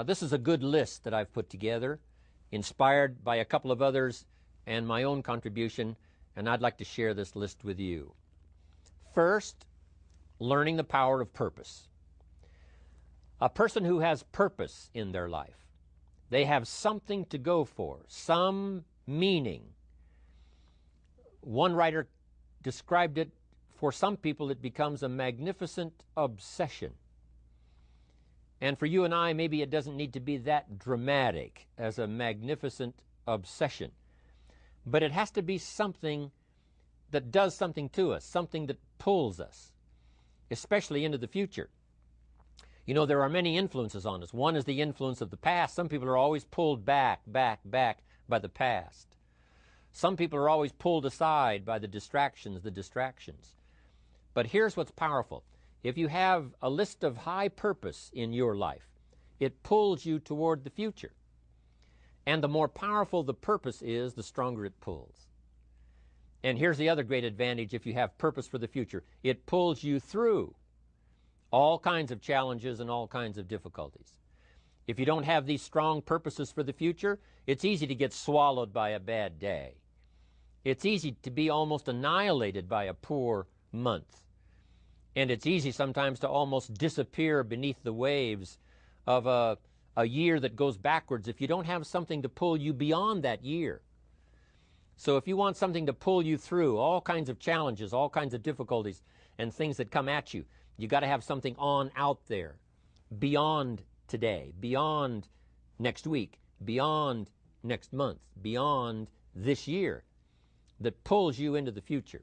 This is a good list that I've put together, inspired by a couple of others and my own contribution, and I'd like to share this list with you. First, learning the power of purpose. A person who has purpose in their life, they have something to go for, some meaning. One writer described it, for some people it becomes a magnificent obsession. And for you and I, maybe it doesn't need to be that dramatic as a magnificent obsession. But it has to be something that does something to us, something that pulls us, especially into the future. You know, there are many influences on us. One is the influence of the past. Some people are always pulled back by the past. Some people are always pulled aside by the distractions. But here's what's powerful. If you have a list of high purpose in your life, it pulls you toward the future. And the more powerful the purpose is, the stronger it pulls. And here's the other great advantage if you have purpose for the future. It pulls you through all kinds of challenges and all kinds of difficulties. If you don't have these strong purposes for the future, it's easy to get swallowed by a bad day. It's easy to be almost annihilated by a poor month. And it's easy sometimes to almost disappear beneath the waves of a year that goes backwards if you don't have something to pull you beyond that year. So if you want something to pull you through all kinds of challenges, all kinds of difficulties and things that come at you, you got to have something on out there, beyond today, beyond next week, beyond next month, beyond this year, that pulls you into the future.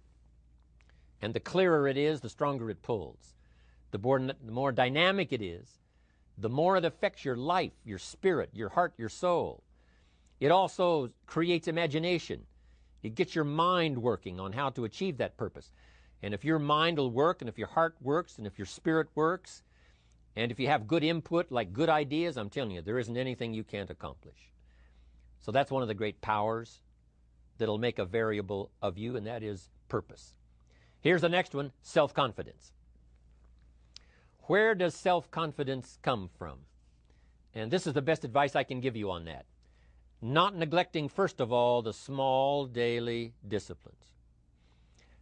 And the clearer it is, the stronger it pulls. The more dynamic it is, the more it affects your life, your spirit, your heart, your soul. It also creates imagination. It gets your mind working on how to achieve that purpose. And if your mind will work, and if your heart works, and if your spirit works, and if you have good input, like good ideas, I'm telling you, there isn't anything you can't accomplish. So that's one of the great powers that'll make a variable of you, and that is purpose. Here's the next one, self-confidence. Where does self-confidence come from? And this is the best advice I can give you on that. Not neglecting, first of all, the small daily disciplines.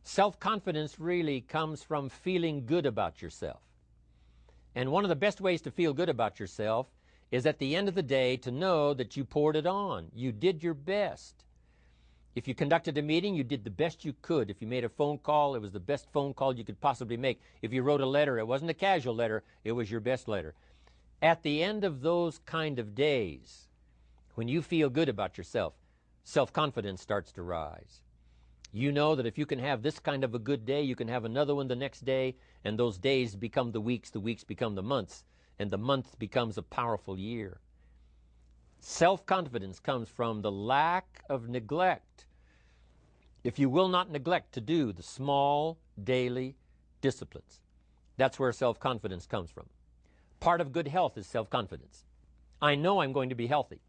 Self-confidence really comes from feeling good about yourself. And one of the best ways to feel good about yourself is at the end of the day to know that you poured it on. You did your best. If you conducted a meeting, you did the best you could. If you made a phone call, it was the best phone call you could possibly make. If you wrote a letter, it wasn't a casual letter, it was your best letter. At the end of those kind of days, when you feel good about yourself, self-confidence starts to rise. You know that if you can have this kind of a good day, you can have another one the next day, and those days become the weeks become the months, and the month becomes a powerful year. Self-confidence comes from the lack of neglect. If you will not neglect to do the small daily disciplines, that's where self-confidence comes from. Part of good health is self-confidence. I know I'm going to be healthy.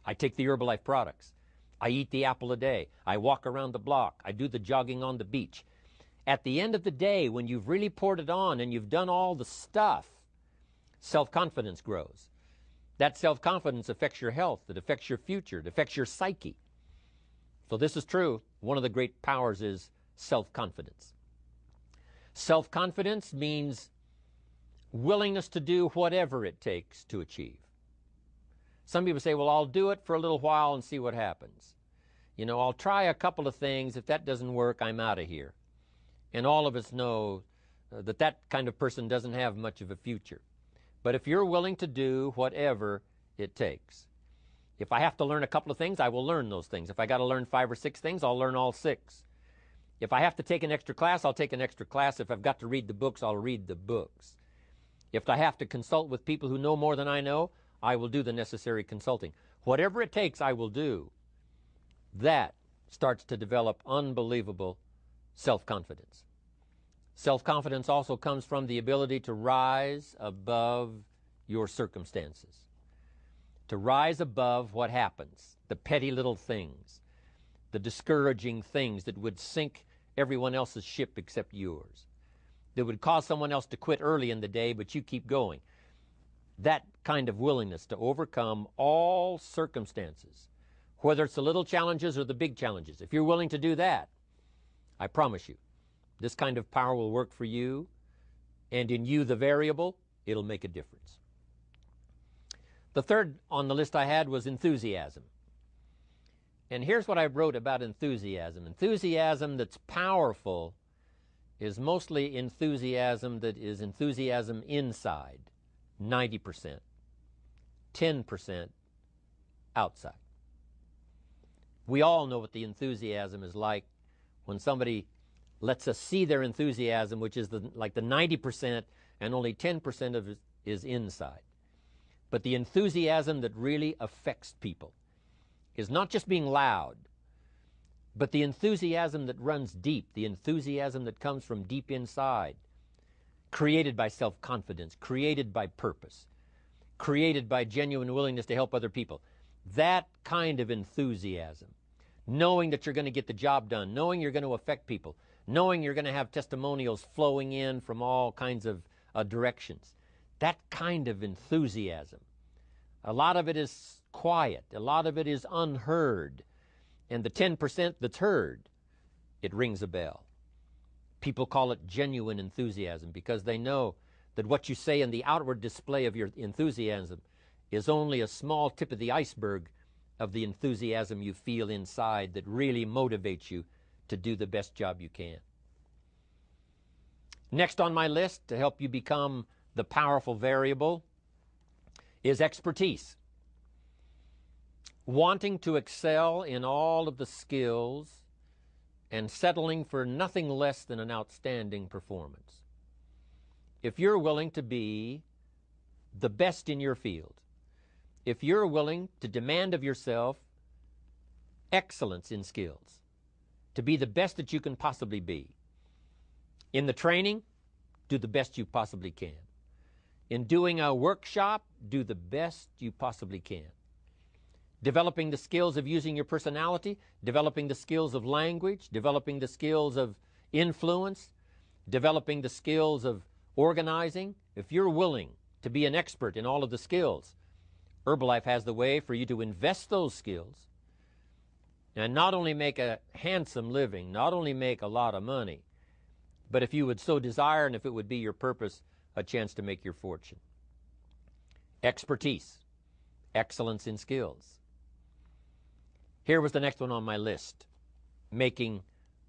I take the Herbalife products. I eat the apple a day. I walk around the block. I do the jogging on the beach. At the end of the day, when you've really poured it on and you've done all the stuff, self-confidence grows. That self-confidence affects your health. It affects your future. It affects your psyche. So this is true. One of the great powers is self-confidence. Self-confidence means willingness to do whatever it takes to achieve. Some people say, well, I'll do it for a little while and see what happens. You know, I'll try a couple of things. If that doesn't work, I'm out of here. And all of us know that that kind of person doesn't have much of a future. But if you're willing to do whatever it takes, if I have to learn a couple of things, I will learn those things. If I got to learn 5 or 6 things, I'll learn all 6. If I have to take an extra class, I'll take an extra class. If I've got to read the books, I'll read the books. If I have to consult with people who know more than I know, I will do the necessary consulting. Whatever it takes, I will do. That starts to develop unbelievable self-confidence. Self-confidence also comes from the ability to rise above your circumstances, to rise above what happens, the petty little things, the discouraging things that would sink everyone else's ship except yours, that would cause someone else to quit early in the day, but you keep going. That kind of willingness to overcome all circumstances, whether it's the little challenges or the big challenges. If you're willing to do that, I promise you, this kind of power will work for you, and in you, the variable, it'll make a difference. The third on the list I had was enthusiasm. And here's what I wrote about enthusiasm. Enthusiasm that's powerful is mostly enthusiasm that is enthusiasm inside, 90%, 10% outside. We all know what the enthusiasm is like when somebody lets us see their enthusiasm, which is like the 90%, and only 10% of it is inside. But the enthusiasm that really affects people is not just being loud, but the enthusiasm that runs deep, the enthusiasm that comes from deep inside, created by self-confidence, created by purpose, created by genuine willingness to help other people. That kind of enthusiasm, knowing that you're going to get the job done, knowing you're going to affect people, knowing you're going to have testimonials flowing in from all kinds of directions. That kind of enthusiasm. A lot of it is quiet. A lot of it is unheard. And the 10% that's heard, it rings a bell. People call it genuine enthusiasm because they know that what you say in the outward display of your enthusiasm is only a small tip of the iceberg of the enthusiasm you feel inside that really motivates you to do the best job you can. Next on my list to help you become the powerful variable is expertise. Wanting to excel in all of the skills and settling for nothing less than an outstanding performance. If you're willing to be the best in your field, if you're willing to demand of yourself excellence in skills, to be the best that you can possibly be, in the training, do the best you possibly can. In doing a workshop, do the best you possibly can. Developing the skills of using your personality, developing the skills of language, developing the skills of influence, developing the skills of organizing. If you're willing to be an expert in all of the skills, Herbalife has the way for you to invest those skills and not only make a handsome living, not only make a lot of money, but if you would so desire and if it would be your purpose, a chance to make your fortune. Expertise, excellence in skills. Here was the next one on my list, making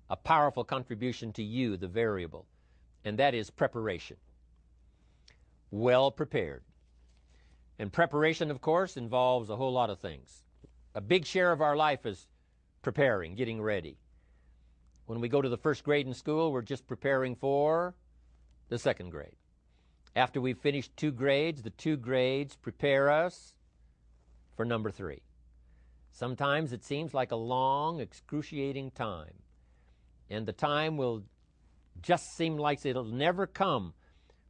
a powerful contribution to you, the variable, and that is preparation. Well prepared. And preparation, of course, involves a whole lot of things. A big share of our life is preparing, getting ready. When we go to the first grade in school, we're just preparing for the second grade. After we've finished 2 grades, the 2 grades prepare us for number 3. Sometimes it seems like a long, excruciating time. And the time will just seem like it'll never come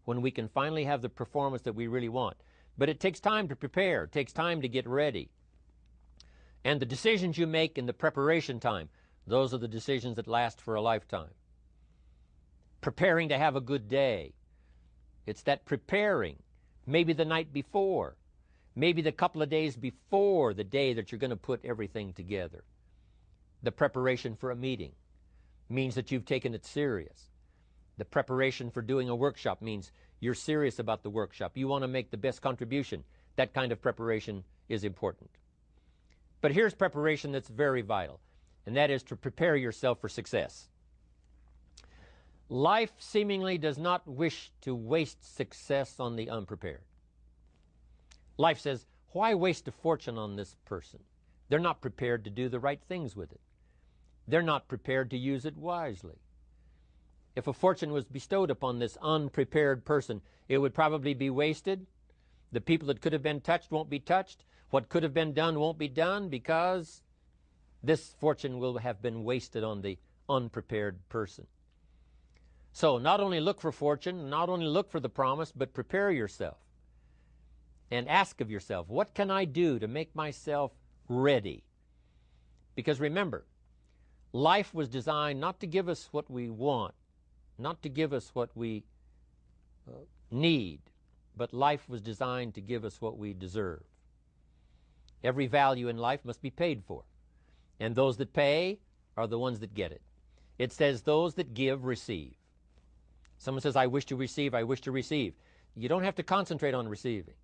when we can finally have the performance that we really want. But it takes time to prepare. It takes time to get ready. And the decisions you make in the preparation time, those are the decisions that last for a lifetime. Preparing to have a good day. It's that preparing, maybe the night before, maybe the couple of days before the day that you're going to put everything together. The preparation for a meeting means that you've taken it serious. The preparation for doing a workshop means you're serious about the workshop. You want to make the best contribution. That kind of preparation is important. But here's preparation that's very vital, and that is to prepare yourself for success. Life seemingly does not wish to waste success on the unprepared. Life says, why waste a fortune on this person? They're not prepared to do the right things with it. They're not prepared to use it wisely. If a fortune was bestowed upon this unprepared person, it would probably be wasted. The people that could have been touched won't be touched. What could have been done won't be done because this fortune will have been wasted on the unprepared person. So not only look for fortune, not only look for the promise, but prepare yourself and ask of yourself, what can I do to make myself ready? Because remember, life was designed not to give us what we want, not to give us what we need, but life was designed to give us what we deserve. Every value in life must be paid for, and those that pay are the ones that get it. It says those that give receive. Someone says, I wish to receive, I wish to receive. You don't have to concentrate on receiving.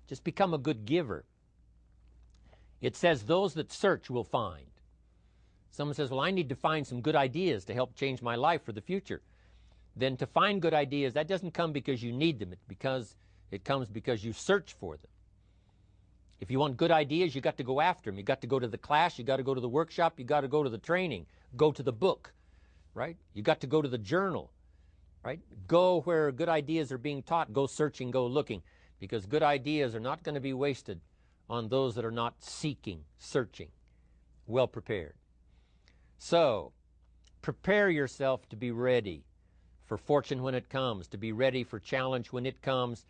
Just become a good giver. It says those that search will find. Someone says, well, I need to find some good ideas to help change my life for the future. Then to find good ideas, that doesn't come because you need them. It comes because you search for them. If you want good ideas, you got to go after them. You got to go to the class, you got to go to the workshop, you got to go to the training, go to the book, right? You got to go to the journal, right? Go where good ideas are being taught. Go searching, go looking, because good ideas are not going to be wasted on those that are not seeking, searching, well prepared. So, prepare yourself to be ready for fortune when it comes, to be ready for challenge when it comes,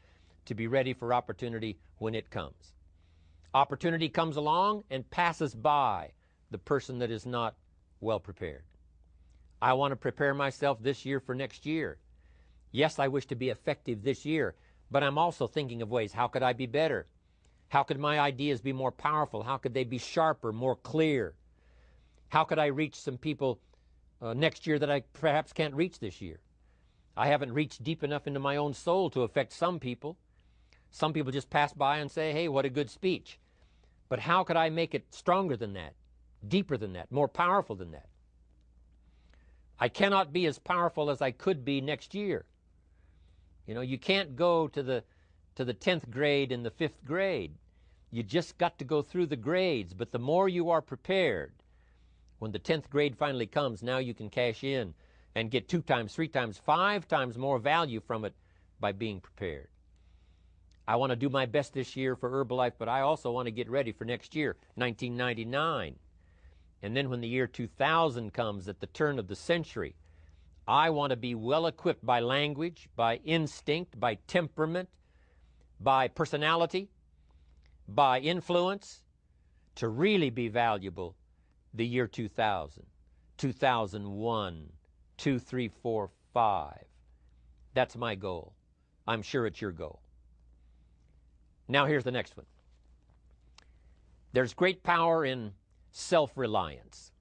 to be ready for opportunity when it comes. Opportunity comes along and passes by the person that is not well prepared. I want to prepare myself this year for next year. Yes, I wish to be effective this year, but I'm also thinking of ways, how could I be better? How could my ideas be more powerful? How could they be sharper, more clear? How could I reach some people next year that I perhaps can't reach this year? I haven't reached deep enough into my own soul to affect some people. Some people just pass by and say, hey, what a good speech. But how could I make it stronger than that, deeper than that, more powerful than that? I cannot be as powerful as I could be next year. You know, you can't go to the 10th grade in the 5th grade. You just got to go through the grades. But the more you are prepared, when the 10th grade finally comes, now you can cash in and get 2 times, 3 times, 5 times more value from it by being prepared. I want to do my best this year for Herbalife, but I also want to get ready for next year, 1999. And then when the year 2000 comes at the turn of the century, I want to be well equipped by language, by instinct, by temperament, by personality, by influence, to really be valuable the year 2000, 2001, 2, 3, 4, 5. That's my goal. I'm sure it's your goal. Now here's the next one. There's great power in self-reliance.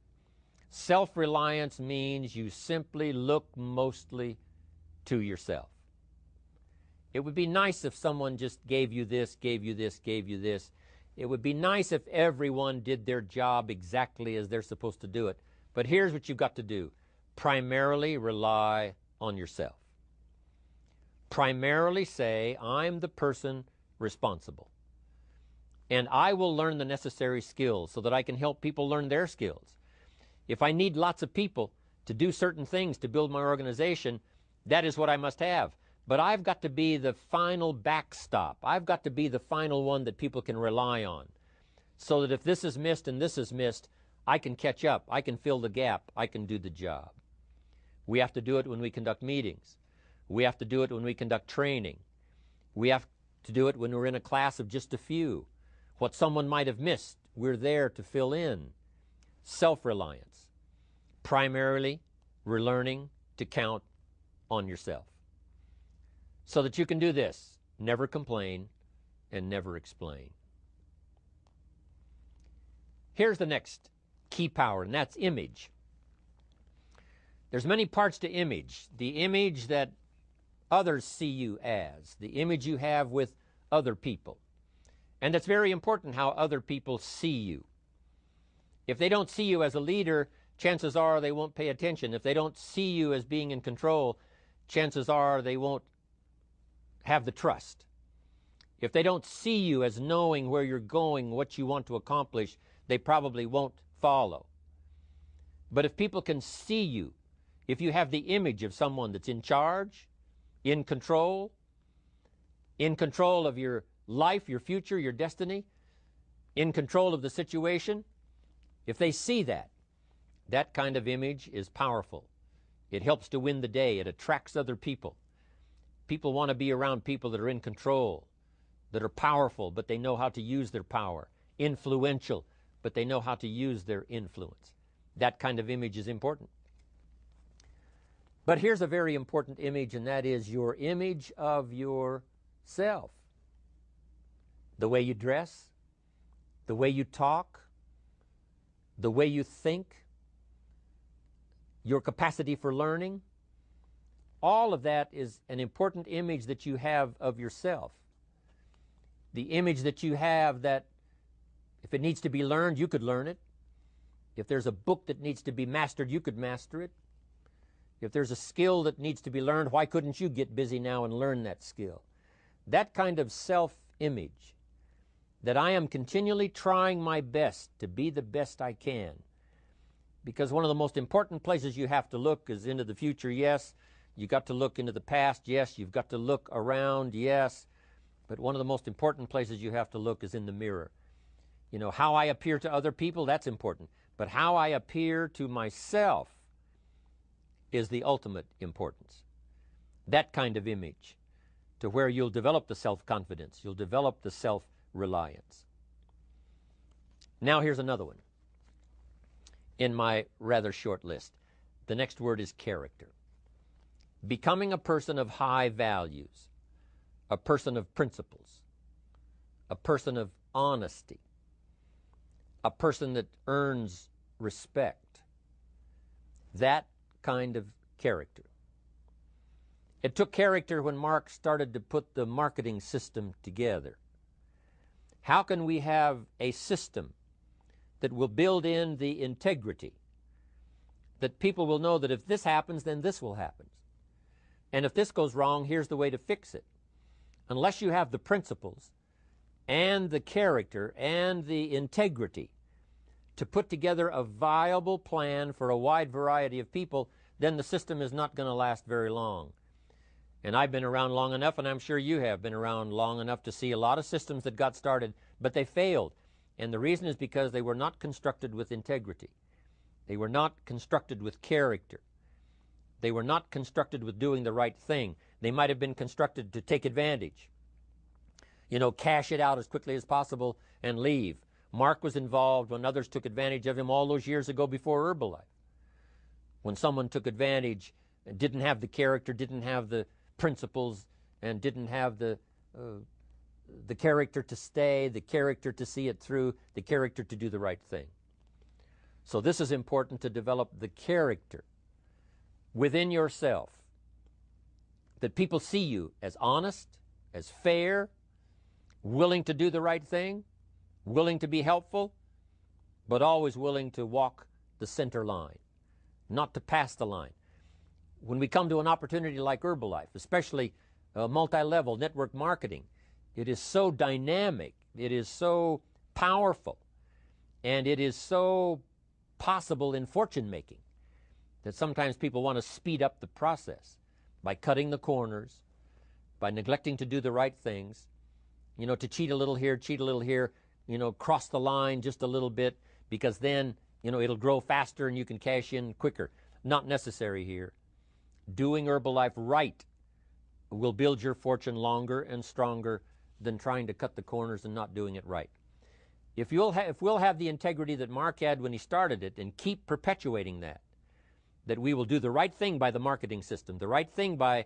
Self-reliance means you simply look mostly to yourself. It would be nice if someone just gave you this, gave you this, gave you this. It would be nice if everyone did their job exactly as they're supposed to do it. But here's what you've got to do. Primarily rely on yourself. Primarily say, I'm the person responsible. And I will learn the necessary skills so that I can help people learn their skills. If I need lots of people to do certain things to build my organization, that is what I must have. But I've got to be the final backstop. I've got to be the final one that people can rely on. So that if this is missed and this is missed, I can catch up. I can fill the gap. I can do the job. We have to do it when we conduct meetings. We have to do it when we conduct training. We have to do it when we're in a class of just a few. What someone might have missed, we're there to fill in. Self-reliance. Primarily, we're learning to count on yourself. So that you can do this. Never complain and never explain. Here's the next key power, and that's image. There's many parts to image. The image that others see you as, the image you have with other people. And it's very important how other people see you. If they don't see you as a leader, chances are they won't pay attention. If they don't see you as being in control, chances are they won't have the trust. If they don't see you as knowing where you're going, what you want to accomplish, they probably won't follow. But if people can see you, if you have the image of someone that's in charge, in control of your life, your future, your destiny, in control of the situation, if they see that, that kind of image is powerful. It helps to win the day. It attracts other people. People want to be around people that are in control, that are powerful, but they know how to use their power, influential, but they know how to use their influence. That kind of image is important. But here's a very important image, and that is your image of yourself. self. The way you dress, the way you talk, the way you think, your capacity for learning, all of that is an important image that you have of yourself. The image that you have that if it needs to be learned, you could learn it. If there's a book that needs to be mastered, you could master it. If there's a skill that needs to be learned, why couldn't you get busy now and learn that skill? That kind of self-image, that I am continually trying my best to be the best I can. Because one of the most important places you have to look is into the future, yes. You got to look into the past, yes. You've got to look around, yes. But one of the most important places you have to look is in the mirror. You know, how I appear to other people, that's important. But how I appear to myself is the ultimate importance. That kind of image, to where you'll develop the self-confidence, you'll develop the self-reliance. Now here's another one in my rather short list. The next word is character. Becoming a person of high values, a person of principles, a person of honesty, a person that earns respect. That kind of character. It took character when Mark started to put the marketing system together. How can we have a system that will build in the integrity, that people will know that if this happens, then this will happen. And if this goes wrong, here's the way to fix it. Unless you have the principles and the character and the integrity to put together a viable plan for a wide variety of people, then the system is not going to last very long. And I've been around long enough, and I'm sure you have been around long enough to see a lot of systems that got started, but they failed. And the reason is because they were not constructed with integrity. They were not constructed with character. They were not constructed with doing the right thing. They might have been constructed to take advantage. You know, cash it out as quickly as possible and leave. Mark was involved when others took advantage of him all those years ago before Herbalife. When someone took advantage and didn't have the character, didn't have the principles, and didn't have the character to stay, the character to see it through, the character to do the right thing. So this is important, to develop the character within yourself, that people see you as honest, as fair, willing to do the right thing, willing to be helpful, but always willing to walk the center line, not to pass the line. When we come to an opportunity like Herbalife, especially multi-level network marketing, it is so dynamic, it is so powerful, and it is so possible in fortune making that sometimes people want to speed up the process by cutting the corners, by neglecting to do the right things, you know, to cheat a little here, you know, cross the line just a little bit, because then, you know, it'll grow faster and you can cash in quicker. Not necessary here. Doing Herbalife right will build your fortune longer and stronger than trying to cut the corners and not doing it right. If we'll have the integrity that Mark had when he started it, and keep perpetuating that we will do the right thing by the marketing system, the right thing by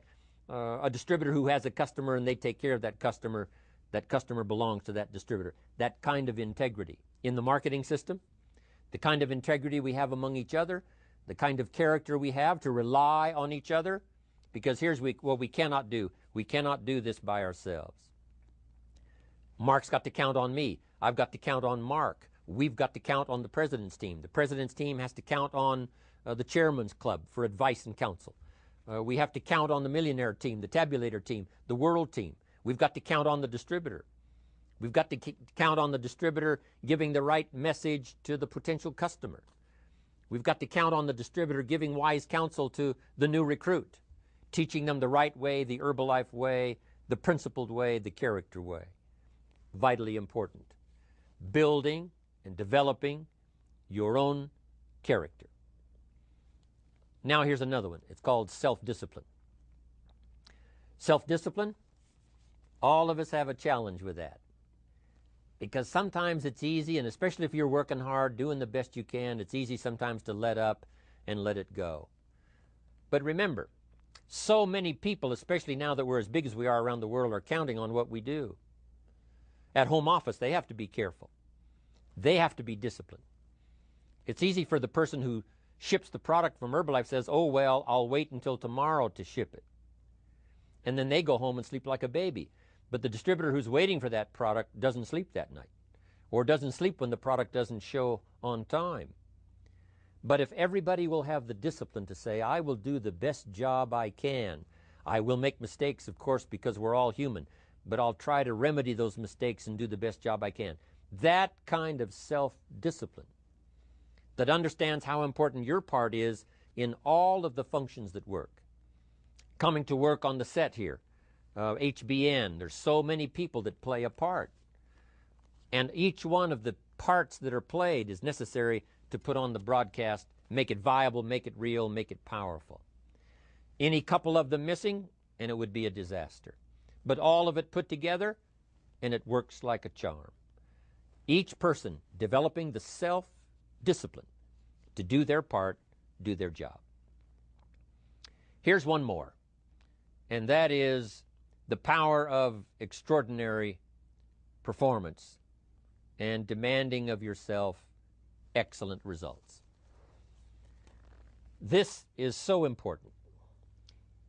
a distributor who has a customer and they take care of that customer belongs to that distributor. That kind of integrity in the marketing system, the kind of integrity we have among each other, the kind of character we have to rely on each other, because here's what we cannot do. We cannot do this by ourselves. Mark's got to count on me. I've got to count on Mark. We've got to count on the president's team. The president's team has to count on the chairman's club for advice and counsel. We have to count on the millionaire team, the tabulator team, the world team. We've got to count on the distributor. We've got to count on the distributor giving the right message to the potential customer. We've got to count on the distributor giving wise counsel to the new recruit, teaching them the right way, the Herbalife way, the principled way, the character way. Vitally important. Building and developing your own character. Now here's another one. It's called self-discipline. Self-discipline, all of us have a challenge with that. Because sometimes it's easy, and especially if you're working hard, doing the best you can, it's easy sometimes to let up and let it go. But remember, So many people, especially now that we're as big as we are around the world, are counting on what we do. At home office, they have to be careful. They have to be disciplined. It's easy for the person who ships the product from Herbalife says, oh, well, I'll wait until tomorrow to ship it. And then they go home and sleep like a baby. But the distributor who's waiting for that product doesn't sleep that night, or doesn't sleep when the product doesn't show on time. But if everybody will have the discipline to say, I will do the best job I can. I will make mistakes, of course, because we're all human, but I'll try to remedy those mistakes and do the best job I can. That kind of self-discipline that understands how important your part is in all of the functions that work. Coming to work on the set here, HBN, there's so many people that play a part. And each one of the parts that are played is necessary to put on the broadcast, make it viable, make it real, make it powerful. Any couple of them missing, and it would be a disaster. But all of it put together, and it works like a charm. Each person developing the self-discipline to do their part, do their job. Here's one more, and that is the power of extraordinary performance and demanding of yourself excellent results. This is so important.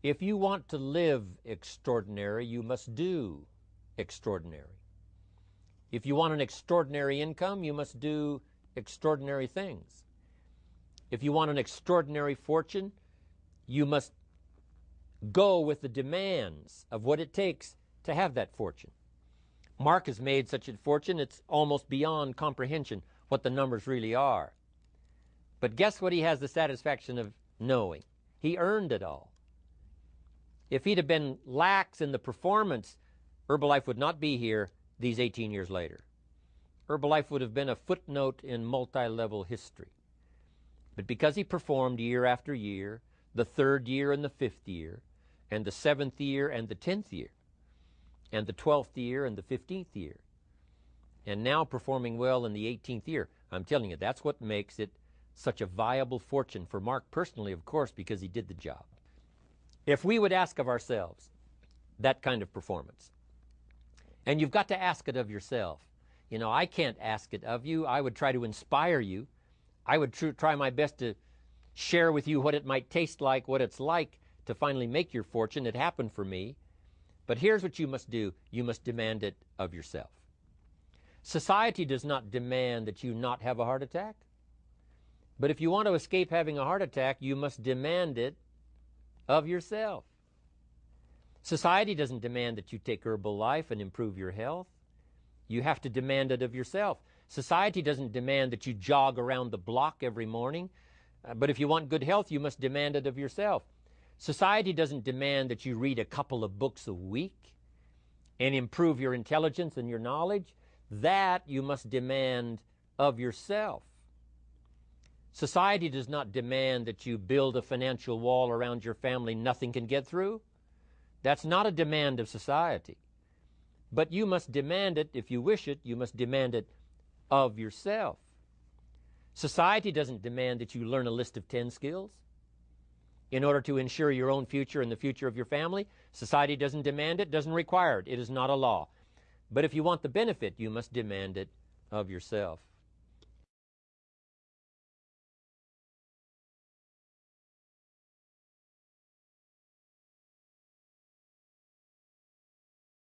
If you want to live extraordinary, you must do extraordinary. If you want an extraordinary income, you must do extraordinary things. If you want an extraordinary fortune, you must go with the demands of what it takes to have that fortune. Mark has made such a fortune, it's almost beyond comprehension what the numbers really are. But guess what he has the satisfaction of knowing? He earned it all. If he'd have been lax in the performance, Herbalife would not be here these 18 years later. Herbalife would have been a footnote in multi-level history. But because he performed year after year, the 3rd year and the 5th year, and the 7th year and the 10th year, and the 12th year and the 15th year, and now performing well in the 18th year, I'm telling you, that's what makes it such a viable fortune for Mark personally, of course, because he did the job. If we would ask of ourselves that kind of performance, and you've got to ask it of yourself. You know, I can't ask it of you. I would try to inspire you. I would try my best to share with you what it might taste like, what it's like to finally make your fortune. It happened for me. But here's what you must do. You must demand it of yourself. Society does not demand that you not have a heart attack. But if you want to escape having a heart attack, you must demand it of yourself. Society doesn't demand that you take Herbalife and improve your health. You have to demand it of yourself. Society doesn't demand that you jog around the block every morning. But if you want good health, you must demand it of yourself. Society doesn't demand that you read a couple of books a week and improve your intelligence and your knowledge. That you must demand of yourself. Society does not demand that you build a financial wall around your family nothing can get through. That's not a demand of society. But you must demand it, if you wish it, you must demand it of yourself. Society doesn't demand that you learn a list of 10 skills in order to ensure your own future and the future of your family. Society doesn't demand it, doesn't require it. It is not a law. But if you want the benefit, you must demand it of yourself.